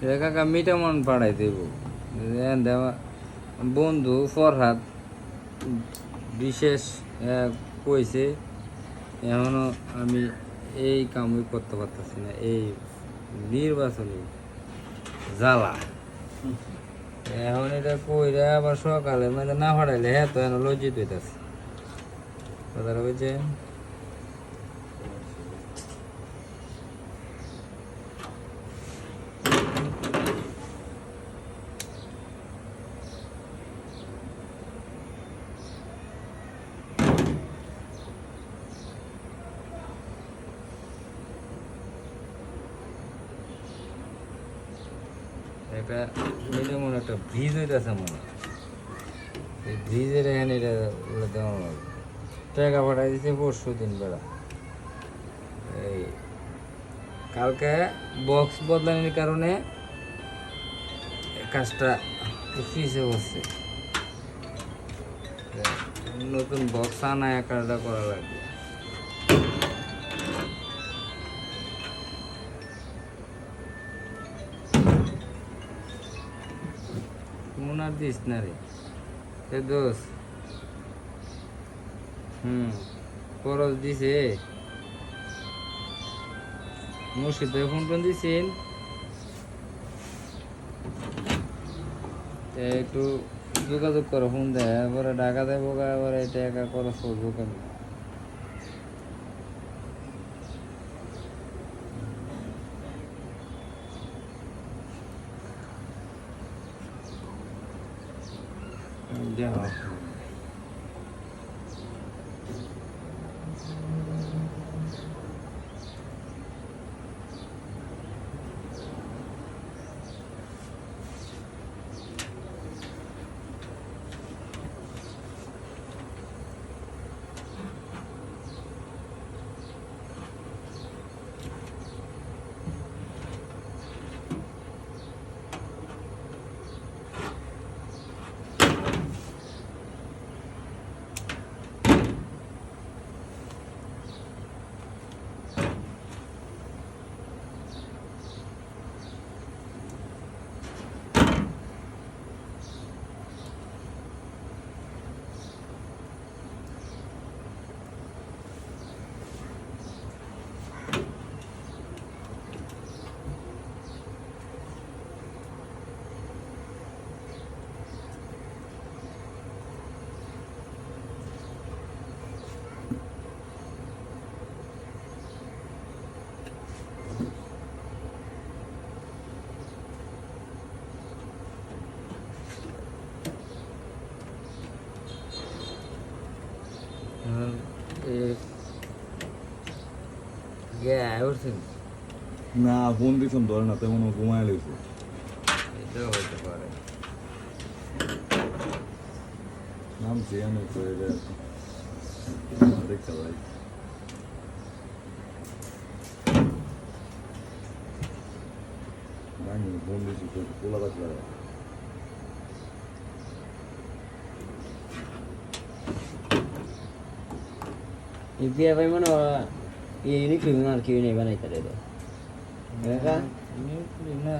কাকা মিটামন পাঠাই দেব বন্ধু ফরহাদ বিশেষ কইছে এখনো আমি এই কামই করতে পারতেছি না, এই নির্বাচনী জ্বালা। এখন এটা কইরা আবার সকালে মানে না ফাটাইলে হ্যাঁ তো এখন লজ্জিত হইতেছে কথাটা বলছে। একটা মনে একটা ব্রিজ হইতেছে মনে, এই ব্রিজের এখানে এটা দেওয়া হবে। টাকা পাঠাই দিচ্ছে 4 দিন বেড়া। এই কালকে বক্স বদলানোর কারণে কাজটা পিছিয়ে বসছে, নতুন বক্স আনা কাজটা করা লাগবে। মনে আর দিস না রে দোষ। খরচ দিছে মুর্শিদ ভাই ফোন টোন দিছেন, একটু যোগাযোগ করো, ফোন দেয় পরে ঢাকা দেবো আবার এটা একা খরচ করবো কেন। দেখো না ফোন দিছন ধরে না তেমন ঘুমায় লেগেছে। এটাও হইতে পারে। নামছি আমি করে দেখতে ভাই ফোন দিছি পোলা গাছ লাগা ইউপিআই ভাই মনে হয় ইউনিফর্ম আর কি নেই বানাইতে রে না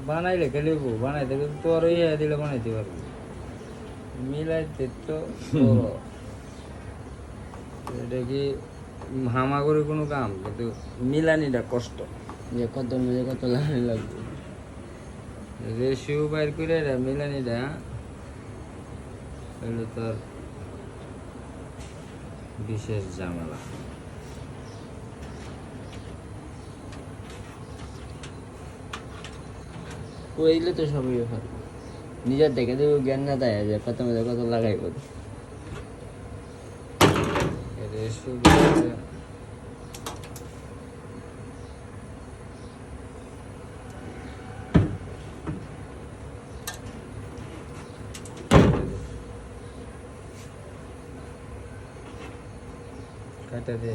বানাইলে কে লিখবো, বানাইতে তোর ইয়ে দিলে বানাইতে পারবি, মিলাইতে তো এটা কি হামাগুড়ি কোনো কাম, কিন্তু মিলানিটা কষ্ট। যে কত মধ্যে কত লাগানি লাগবে রেশিও বাইর করে মিলানিটা হলো তোর বিশেষ ঝামেলা। ওইলে তো সবই ব্যাপার নিজের দেখে তো জ্ঞান না দেয় যে কত মধ্যে কত লাগাইব। রেশিও কাটা দে।